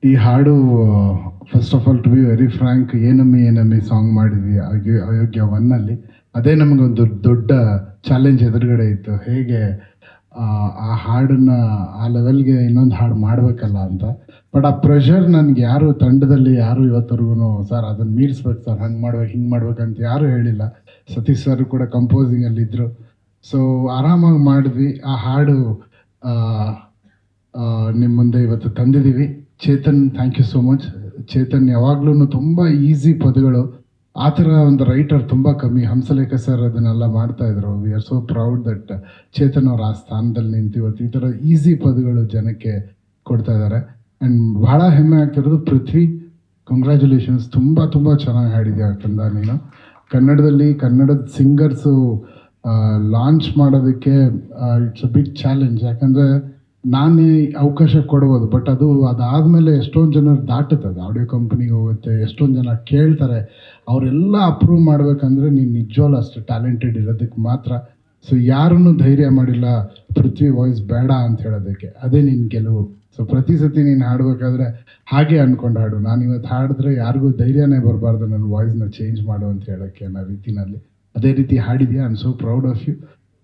ಈ ಹಾಡು first of all to be very frank, ಏನಮ್ಮಿ ಏನಮ್ಮಿ ಸಾಂಗ್ ಮಾಡಿದ್ವಿ ಅಯೋಗ್ಯ ಒನ್ನಲ್ಲಿ. ಅದೇ ನಮಗೊಂದು ದೊಡ್ಡ ಚಾಲೆಂಜ್ ಎದುರುಗಡೆ ಇತ್ತು, ಹೇಗೆ ಆ ಹಾಡನ್ನು ಆ ಲೆವೆಲ್ಗೆ ಇನ್ನೊಂದು ಹಾಡು ಮಾಡಬೇಕಲ್ಲ ಅಂತ. ಬಟ್ ಆ ಪ್ರೆಷರ್ ನನಗೆ ಯಾರು ತಂಡದಲ್ಲಿ ಯಾರು ಇವತ್ತವರೆಗೂ ಸರ್ ಅದನ್ನು ಮೀರಿಸ್ಬೇಕು ಸರ್, ಹಂಗೆ ಮಾಡ್ಬೇಕು ಹಿಂಗೆ ಮಾಡ್ಬೇಕಂತ ಯಾರೂ ಹೇಳಿಲ್ಲ. ಸತೀಶ್ ಸರ್ ಕೂಡ ಕಂಪೋಸಿಂಗಲ್ಲಿದ್ದರು. ಸೊ ಆರಾಮಾಗಿ ಮಾಡಿದ್ವಿ. ಆ ಹಾಡು ನಿಮ್ಮ ಮುಂದೆ ಇವತ್ತು ತಂದಿದ್ದೀವಿ. Chetan, thank you so much. Chetan ಯಾವಾಗಲೂ ತುಂಬ ಈಸಿ ಪದಗಳು, ಆ ಥರ ಒಂದು ರೈಟರ್ ತುಂಬ ಕಮ್ಮಿ. ಹಂಸಲೇಖ ಸರ್ ಅದನ್ನೆಲ್ಲ ಮಾಡ್ತಾಯಿದ್ರು. We are so proud that Chetan ಅವ್ರು ಆ ಸ್ಥಾನದಲ್ಲಿ ನಿಂತು ಇವತ್ತು ಈ ಥರ ಈಸಿ ಪದಗಳು ಜನಕ್ಕೆ ಕೊಡ್ತಾ ಇದ್ದಾರೆ. ಆ್ಯಂಡ್ ಭಾಳ ಹೆಮ್ಮೆ ಆಗ್ತಿರೋದು ಪೃಥ್ವಿ, ಕಂಗ್ರ್ಯಾಚುಲೇಷನ್ಸ್. ತುಂಬ ತುಂಬ ಚೆನ್ನಾಗಿ ಹಾಡಿದ್ಯಾ ಕಂದ ನೀನು. ಕನ್ನಡದಲ್ಲಿ ಕನ್ನಡದ ಸಿಂಗರ್ಸು ಲಾಂಚ್ ಮಾಡೋದಕ್ಕೆ ಇಟ್ಸ್ ಅ ಬಿಗ್ ಚಾಲೆಂಜ್. ಯಾಕಂದರೆ ನಾನೇ ಅವಕಾಶ ಕೊಡ್ಬೋದು, ಬಟ್ ಅದಾದಮೇಲೆ ಎಷ್ಟೊಂದು ಜನರು ದಾಟುತ್ತದೆ, ಆಡಿಯೋ ಕಂಪ್ನಿಗೆ ಹೋಗುತ್ತೆ, ಎಷ್ಟೊಂದು ಜನ ಕೇಳ್ತಾರೆ. ಅವರೆಲ್ಲ ಅಪ್ರೂವ್ ಮಾಡಬೇಕಂದ್ರೆ ನೀನು ನಿಜವಾಗ್ಲೂ ಅಷ್ಟು ಟ್ಯಾಲೆಂಟೆಡ್ ಇರೋದಕ್ಕೆ ಮಾತ್ರ. ಸೊ ಯಾರನ್ನೂ ಧೈರ್ಯ ಮಾಡಿಲ್ಲ ಪೃಥ್ವಿ ವಾಯ್ಸ್ ಬೇಡ ಅಂತ ಹೇಳೋದಕ್ಕೆ, ಅದೇ ನಿನ್ನ ಗೆಲುವು. ಸೊ ಪ್ರತಿ ಸತಿ ನೀನು ಹಾಡಬೇಕಾದ್ರೆ ಹಾಗೆ ಅಂದ್ಕೊಂಡು ಹಾಡು. ನಾನು ಇವತ್ತು ಹಾಡಿದ್ರೆ ಯಾರಿಗೂ ಧೈರ್ಯನೇ ಬರಬಾರ್ದು ನನ್ನ ವಾಯ್ಸ್ನ ಚೇಂಜ್ ಮಾಡು ಅಂತ ಹೇಳೋಕ್ಕೆ ಅನ್ನೋ ರೀತಿಯಲ್ಲಿ ಅದೇ ರೀತಿ ಹಾಡಿದ್ಯಾ. I am so proud of you.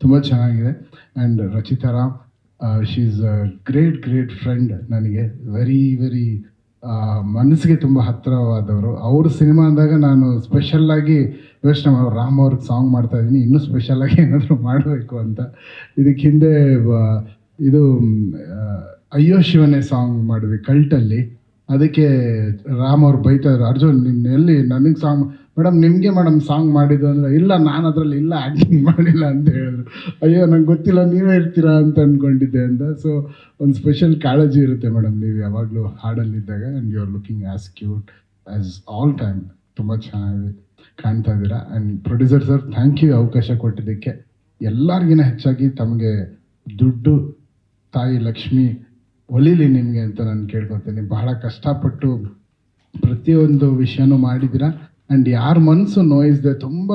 ತುಂಬ ಚೆನ್ನಾಗಿದೆ. And Rachita Ram, she is a great friend ನನಗೆ. ವೆರಿ ಮನಸ್ಸಿಗೆ ತುಂಬ ಹತ್ತಿರವಾದವರು. ಅವ್ರ ಸಿನಿಮಾ ಅಂದಾಗ ನಾನು ಸ್ಪೆಷಲ್ಲಾಗಿ ಯೋಚನೆ ರಾಮ್ ಅವ್ರಿಗೆ ಸಾಂಗ್ ಮಾಡ್ತಾಯಿದ್ದೀನಿ, ಇನ್ನೂ ಸ್ಪೆಷಲಾಗಿ ಏನಾದರೂ ಮಾಡಬೇಕು ಅಂತ. ಇದಕ್ಕೆ ಹಿಂದೆ ಇದು ಅಯ್ಯೋ ಶಿವನೇ ಸಾಂಗ್ ಮಾಡಿದ್ವಿ ಕಲ್ಟಲ್ಲಿ. ಅದಕ್ಕೆ ರಾಮ್ ಅವ್ರು ಬೈತಾಯಿದ್ರು, ಅರ್ಜುನ್ ನಿನ್ನ ಎಲ್ಲಿ ನನಗೆ ಸಾಂಗ್ ಮೇಡಮ್ ನಿಮಗೆ ಮೇಡಮ್ ಸಾಂಗ್ ಮಾಡಿದ್ದು ಅಂದರೆ, ಇಲ್ಲ ನಾನು ಅದರಲ್ಲಿ ಇಲ್ಲ ಆ್ಯಕ್ಟಿಂಗ್ ಮಾಡಿಲ್ಲ ಅಂತ ಹೇಳಿದ್ರು. ಅಯ್ಯೋ ನಂಗೆ ಗೊತ್ತಿಲ್ಲ, ನೀವೇ ಇರ್ತೀರಾ ಅಂತ ಅಂದ್ಕೊಂಡಿದ್ದೆ ಅಂತ. ಸೊ ಒಂದು ಸ್ಪೆಷಲ್ ಕಾಳಜಿ ಇರುತ್ತೆ ಮೇಡಮ್ ನೀವು ಯಾವಾಗಲೂ ಹಾಡಲ್ಲಿದ್ದಾಗ. And you are looking as cute as all time. ತುಂಬ ಚೆನ್ನಾಗಿ ಕಾಣ್ತಾ ಇದ್ದೀರಾ. And producer sir, thank you ಅವಕಾಶ ಕೊಟ್ಟಿದ್ದಕ್ಕೆ. ಎಲ್ಲರಿಗಿನ ಹೆಚ್ಚಾಗಿ ತಮಗೆ ದುಡ್ಡು ತಾಯಿ ಲಕ್ಷ್ಮಿ ಒಲಿಲಿ ನಿಮಗೆ ಅಂತ ನಾನು ಕೇಳ್ಕೊತೀನಿ. ಬಹಳ ಕಷ್ಟಪಟ್ಟು ಪ್ರತಿಯೊಂದು ವಿಷಯನೂ ಮಾಡಿದ್ದೀರಾ. ಆ್ಯಂಡ್ ಯಾರ ಮನಸ್ಸು ನೋಯಿಸದೆ ತುಂಬ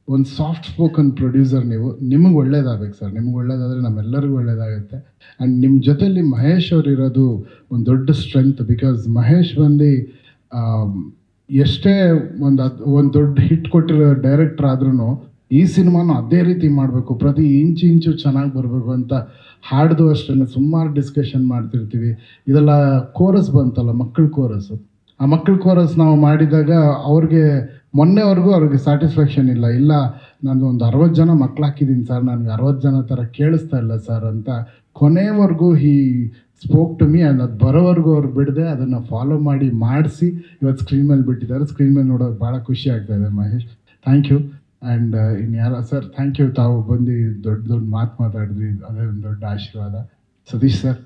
ಒಂದು ಸಾಫ್ಟ್ ಸ್ಪೋಕನ್ ಪ್ರೊಡ್ಯೂಸರ್ ನೀವು. ನಿಮಗೆ ಒಳ್ಳೇದಾಗಬೇಕು ಸರ್, ನಿಮ್ಗೆ ಒಳ್ಳೇದಾದರೆ ನಮ್ಮೆಲ್ಲರಿಗೂ ಒಳ್ಳೇದಾಗುತ್ತೆ. ಆ್ಯಂಡ್ ನಿಮ್ಮ ಜೊತೆಯಲ್ಲಿ ಮಹೇಶ್ ಅವರು ಇರೋದು ಒಂದು ದೊಡ್ಡ ಸ್ಟ್ರೆಂತ್. ಬಿಕಾಸ್ ಮಹೇಶ್ ಬಂದು ಎಷ್ಟೇ ಒಂದು ದೊಡ್ಡ ಹಿಟ್ ಕೊಟ್ಟಿರೋ ಡೈರೆಕ್ಟ್ರ್ ಆದ್ರೂ ಈ ಸಿನಿಮಾನು ಅದೇ ರೀತಿ ಮಾಡಬೇಕು, ಪ್ರತಿ ಇಂಚು ಚೆನ್ನಾಗಿ ಬರಬೇಕು ಅಂತ ಹಾಡ್ದು ಅಷ್ಟೇ ಸುಮಾರು ಡಿಸ್ಕಷನ್ ಮಾಡ್ತಿರ್ತೀವಿ. ಇದೆಲ್ಲ ಕೋರಸ್ ಬಂತಲ್ಲ, ಮಕ್ಕಳ ಕೋರಸ್ಸು. ಆ ಮಕ್ಕಳ ಕೋರಸ್ ನಾವು ಮಾಡಿದಾಗ ಮೊನ್ನೆವರೆಗೂ ಅವ್ರಿಗೆ ಸ್ಯಾಟಿಸ್ಫ್ಯಾಕ್ಷನ್ ಇಲ್ಲ ನಾನು ಒಂದು 60 ಜನ ಮಕ್ಳು ಹಾಕಿದ್ದೀನಿ ಸರ್, ನನಗೆ 60 ಜನ ಥರ ಕೇಳಿಸ್ತಾ ಇಲ್ಲ ಸರ್ ಅಂತ. ಕೊನೆವರೆಗೂ ಹಿ ಸ್ಪೋಕ್ ಟು ಮೀ. ಅದು ಬರೋವರೆಗೂ ಅವ್ರು ಬಿಡದೆ ಅದನ್ನು ಫಾಲೋ ಮಾಡಿಸಿ ಇವತ್ತು ಸ್ಕ್ರೀನ್ ಮೇಲೆ ಬಿಟ್ಟಿದ್ದಾರೆ. ಸ್ಕ್ರೀನ್ ಮೇಲೆ ನೋಡೋಕೆ ಭಾಳ ಖುಷಿ ಆಗ್ತಾಯಿದೆ ಮಹೇಶ್. Thank you. ಆ್ಯಂಡ್ ಇನ್ಯಾರ ಸರ್, ಥ್ಯಾಂಕ್ ಯು. ತಾವು ಬಂದು ದೊಡ್ಡ ಮಾತಾಡಿದ್ವಿ, ಅದೇ ಒಂದು ದೊಡ್ಡ ಆಶೀರ್ವಾದ. Satish sir,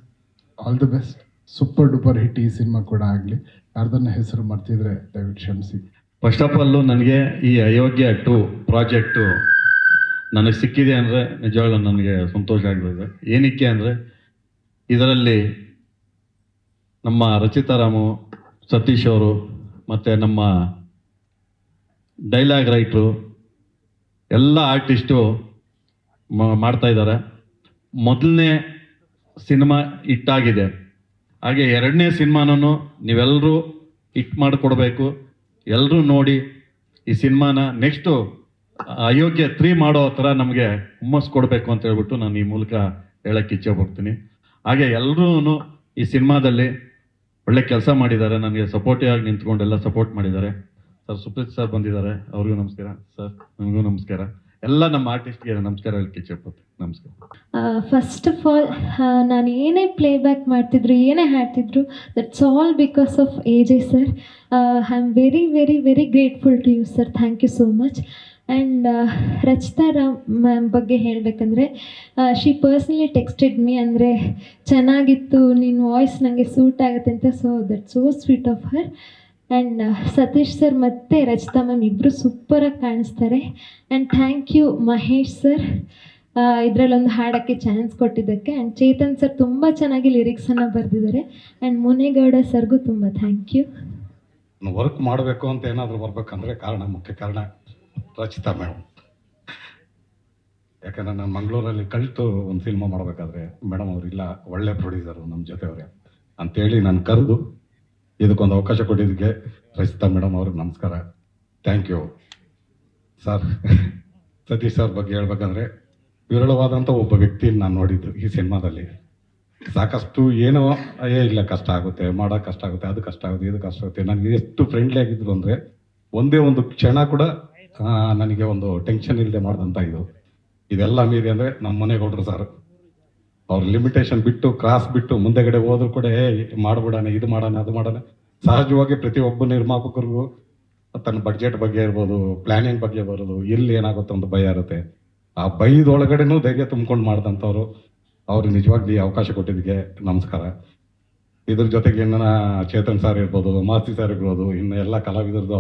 all the best. Super duper hit ಈ ಸಿನಿಮಾ ಕೂಡ ಆಗಲಿ. ಯಾರ್ದನ್ನ ಹೆಸರು ಮರ್ತಿದ್ರೆ ದಯವಿಟ್ಟು ಕ್ಷಮಿಸಿ. ಫಸ್ಟ್ ಆಫ್ ಆಲು ನನಗೆ ಈ ಅಯೋಗ್ಯ 2 ಪ್ರಾಜೆಕ್ಟು ನನಗೆ ಸಿಕ್ಕಿದೆ ಅಂದರೆ ನಿಜವಾಗ್ಲೂ ನನಗೆ ಸಂತೋಷ ಆಗ್ತದೆ. ಏನಕ್ಕೆ ಅಂದರೆ ಇದರಲ್ಲಿ ನಮ್ಮ ರಚಿತಾರಾಮು, ಸತೀಶ್ ಅವರು ಮತ್ತು ನಮ್ಮ ಡೈಲಾಗ್ ರೈಟ್ರು ಎಲ್ಲ ಆರ್ಟಿಸ್ಟು ಮಾಡ್ತಾಯಿದ್ದಾರೆ. ಮೊದಲನೇ ಸಿನಿಮಾ ಹಿಟ್ಟಾಗಿದೆ, ಹಾಗೆ 2ನೇ ಸಿನಿಮಾನೂ ನೀವೆಲ್ಲರೂ ಹಿಟ್ ಮಾಡಿಕೊಡ್ಬೇಕು. ಎಲ್ಲರೂ ನೋಡಿ ಈ ಸಿನಿಮಾನ ನೆಕ್ಸ್ಟು ಅಯೋಗ್ಯ 3 ಮಾಡೋ ಥರ ನಮಗೆ ಹುಮ್ಮಸ್ಸು ಕೊಡಬೇಕು ಅಂತ ಹೇಳ್ಬಿಟ್ಟು ನಾನು ಈ ಮೂಲಕ ಹೇಳೋಕ್ಕೆ ಇಚ್ಛೆ ಪಡ್ತೀನಿ. ಹಾಗೆ ಎಲ್ಲರೂ ಈ ಸಿನಿಮಾದಲ್ಲಿ ಒಳ್ಳೆ ಕೆಲಸ ಮಾಡಿದ್ದಾರೆ, ನನಗೆ ಸಪೋರ್ಟಿವ್ ಆಗಿ ನಿಂತ್ಕೊಂಡೆಲ್ಲ ಸಪೋರ್ಟ್ ಮಾಡಿದ್ದಾರೆ. ಸರ್ ಸುಪ್ರೀತ್ ಸರ್ ಬಂದಿದ್ದಾರೆ, ಅವ್ರಿಗೂ ನಮಸ್ಕಾರ. ಸರ್ ನಿಮಗೂ ನಮಸ್ಕಾರ. ಎಲ್ಲ ನಮ್ಮ ಆರ್ಟಿಸ್ಟ್ಗೆ ನಮಸ್ಕಾರ ಹೇಳಕ್ಕೆ ಇಚ್ಛೆ ಪಡ್ತೀನಿ. ನಮಸ್ಕಾರ. ಫಸ್ಟ್ ಆಫ್ ಆಲ್ ನಾನು ಏನೇ ಪ್ಲೇಬ್ಯಾಕ್ ಮಾಡ್ತಿದ್ರು, ಏನೇ ಹಾಡ್ತಿದ್ರು, that's all because of AJ sir. I am very grateful to you sir. Thank you so much. And Rachita Ram ma'am ಬಗ್ಗೆ ಹೇಳಬೇಕಂದ್ರೆ, ಶಿ ಪರ್ಸ್ನಲಿ ಟೆಕ್ಸ್ಟೆಡ್ ಮೀ ಅಂದರೆ ಚೆನ್ನಾಗಿತ್ತು, ನಿನ್ನ ವಾಯ್ಸ್ ನನಗೆ ಸೂಟ್ ಆಗುತ್ತೆ ಅಂತ. So that's so sweet of her. And Satish sir ಮತ್ತು Rachita ma'am ಇಬ್ಬರು ಸೂಪರಾಗಿ ಕಾಣಿಸ್ತಾರೆ. And thank you Mahesh sir, ಇದರಲ್ಲೊಂದು ಹಾಡೋಕ್ಕೆ ಚಾನ್ಸ್ ಕೊಟ್ಟಿದ್ದಕ್ಕೆ. ಆ್ಯಂಡ್ ಚೇತನ್ ಸರ್ ತುಂಬ ಚೆನ್ನಾಗಿ ಲಿರಿಕ್ಸನ್ನು ಬರೆದಿದ್ದಾರೆ. ಆ್ಯಂಡ್ ಮುನೇಗೌಡ ಸರ್ಗೂ ತುಂಬ ಥ್ಯಾಂಕ್ ಯು. ವರ್ಕ್ ಮಾಡಬೇಕು ಅಂತ ಏನಾದರೂ ಬರ್ಬೇಕಂದ್ರೆ ಮುಖ್ಯ ಕಾರಣ ರಚಿತಾ ಮೇಡಮ್. ಯಾಕಂದರೆ ನಾನು ಮಂಗಳೂರಲ್ಲಿ ಕಲಿತು ಒಂದು ಸಿನಿಮಾ ಮಾಡಬೇಕಾದ್ರೆ ಮೇಡಮ್ ಅವರಿಲ್ಲ, ಒಳ್ಳೆ ಪ್ರೊಡ್ಯೂಸರು ನಮ್ಮ ಜೊತೆಯವರೇ ಅಂತೇಳಿ ನಾನು ಕರೆದು ಇದಕ್ಕೊಂದು ಅವಕಾಶ ಕೊಟ್ಟಿದ್ದಕ್ಕೆ ರಚಿತಾ ಮೇಡಮ್ ಅವ್ರಿಗೆ ನಮಸ್ಕಾರ. Thank you sir. Satish sir ಬಗ್ಗೆ ಹೇಳ್ಬೇಕಂದ್ರೆ ವಿರಳವಾದಂಥ ಒಬ್ಬ ವ್ಯಕ್ತಿನ ನಾನು ನೋಡಿದ್ದು ಈ ಸಿನಿಮಾದಲ್ಲಿ. ಸಾಕಷ್ಟು ಏನೋ ಇಲ್ಲ ಕಷ್ಟ ಆಗುತ್ತೆ, ಮಾಡೋಕೆ ಕಷ್ಟ ಆಗುತ್ತೆ, ಅದು ಕಷ್ಟ ಆಗುತ್ತೆ, ಇದು ಕಷ್ಟ ಆಗುತ್ತೆ. ನನಗೆ ಎಷ್ಟು ಫ್ರೆಂಡ್ಲಿ ಆಗಿದ್ರು ಅಂದರೆ ಒಂದೇ ಒಂದು ಕ್ಷಣ ಕೂಡ ನನಗೆ ಒಂದು ಟೆನ್ಷನ್ ಇಲ್ಲದೆ ಮಾಡಿದಂಥ ಇದೆಲ್ಲ ಮೀರಿ ಅಂದರೆ ನಮ್ಮ ಮನೆಗೌಡ್ರು ಸರ್. ಅವ್ರ ಲಿಮಿಟೇಷನ್ ಬಿಟ್ಟು ಕ್ರಾಸ್ ಬಿಟ್ಟು ಮುಂದೆಗಡೆ ಹೋದ್ರು ಕೂಡ ಮಾಡ್ಬಿಡೋಣ, ಇದು ಮಾಡೋಣ, ಅದು ಮಾಡೋಣ. ಸಹಜವಾಗಿ ಪ್ರತಿಯೊಬ್ಬ ನಿರ್ಮಾಪಕರಿಗೂ ತನ್ನ ಬಡ್ಜೆಟ್ ಬಗ್ಗೆ ಇರ್ಬೋದು, ಪ್ಲಾನಿಂಗ್ ಬಗ್ಗೆ ಬರೋದು, ಎಲ್ಲಿ ಏನಾಗುತ್ತೆ ಅಂತ ಭಯ ಇರುತ್ತೆ. ಆ ಭಯದೊಳಗಡೆನೂ ಧೈರ್ಯ ತುಂಬ್ಕೊಂಡು ಮಾಡಿದಂಥವ್ರು. ಅವ್ರಿಗೆ ನಿಜವಾಗ್ಲೂ ಈ ಅವಕಾಶ ಕೊಟ್ಟಿದ್ದಕ್ಕೆ ನಮಸ್ಕಾರ. ಇದ್ರ ಜೊತೆಗೆ ಇನ್ನು ಚೇತನ್ ಸರ್ ಇರ್ಬೋದು, ಮಾಸ್ತಿ ಸರ್ ಇರ್ಬೋದು, ಇನ್ನು ಎಲ್ಲ ಕಲಾವಿದರದ್ದು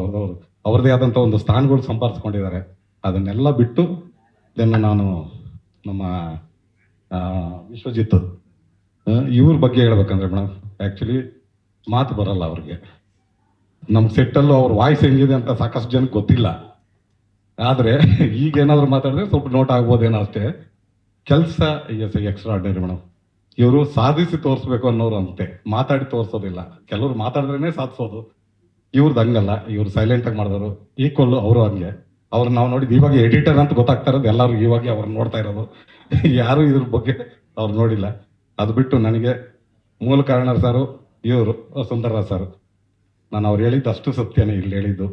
ಅವ್ರದ್ದೇ ಆದಂಥ ಒಂದು ಸ್ಥಾನಗಳು ಸಂಪಾದಿಸ್ಕೊಂಡಿದ್ದಾರೆ. ಅದನ್ನೆಲ್ಲ ಬಿಟ್ಟು ನಾನು ನಮ್ಮ ವಿಶ್ವಜಿತ್ ಇವ್ರ ಬಗ್ಗೆ ಹೇಳ್ಬೇಕಂದ್ರೆ ಮೇಡಮ್, ಆ್ಯಕ್ಚುಲಿ ಮಾತು ಬರಲ್ಲ ಅವ್ರಿಗೆ. ನಮ್ಮ ಸೆಟ್ಟಲ್ಲೂ ಅವ್ರ ವಾಯ್ಸ್ ಹೆಂಗಿದೆ ಅಂತ ಸಾಕಷ್ಟು ಜನಕ್ಕೆ ಗೊತ್ತಿಲ್ಲ. ಆದರೆ ಈಗ ಏನಾದರೂ ಮಾತಾಡಿದ್ರೆ ಸ್ವಲ್ಪ ನೋಟ್ ಆಗ್ಬೋದೇನೋ ಅಷ್ಟೇ. ಕೆಲಸ ಎಕ್ಸ್ಟ್ರಾರ್ಡಿನರಿ ಮೇಡಮ್. ಇವರು ಸಾಧಿಸಿ ತೋರಿಸ್ಬೇಕು ಅನ್ನೋರು ಅಂತೆ, ಮಾತಾಡಿ ತೋರಿಸೋದಿಲ್ಲ. ಕೆಲವರು ಮಾತಾಡಿದ್ರೇ ಸಾಧಿಸೋದು, ಇವ್ರದ್ದು ಹಂಗಲ್ಲ. ಇವ್ರು ಸೈಲೆಂಟಾಗಿ ಮಾಡಿದವರು, ಈಕ್ವಲ್ಲು ಅವರು ಹಂಗೆ. ಅವ್ರು ನಾವು ನೋಡಿದ್ದು ಇವಾಗ ಎಡಿಟರ್ ಅಂತ ಗೊತ್ತಾಗ್ತಾ ಇರೋದು ಎಲ್ಲರೂ ಇವಾಗ ಅವ್ರನ್ನ ನೋಡ್ತಾ ಇರೋದು. ಯಾರು ಇದ್ರ ಬಗ್ಗೆ ಅವ್ರು ನೋಡಿಲ್ಲ. ಅದು ಬಿಟ್ಟು ನನಗೆ ಮೂಲ ಕಾರಣ ಸರು, ಇವರು ಸುಂದರರಾಜ್ ಸರ್. ನಾನು ಅವ್ರು ಹೇಳಿದ್ದು ಅಷ್ಟು ಸತ್ಯನೇ ಇಲ್ಲಿ ಹೇಳಿದ್ದು.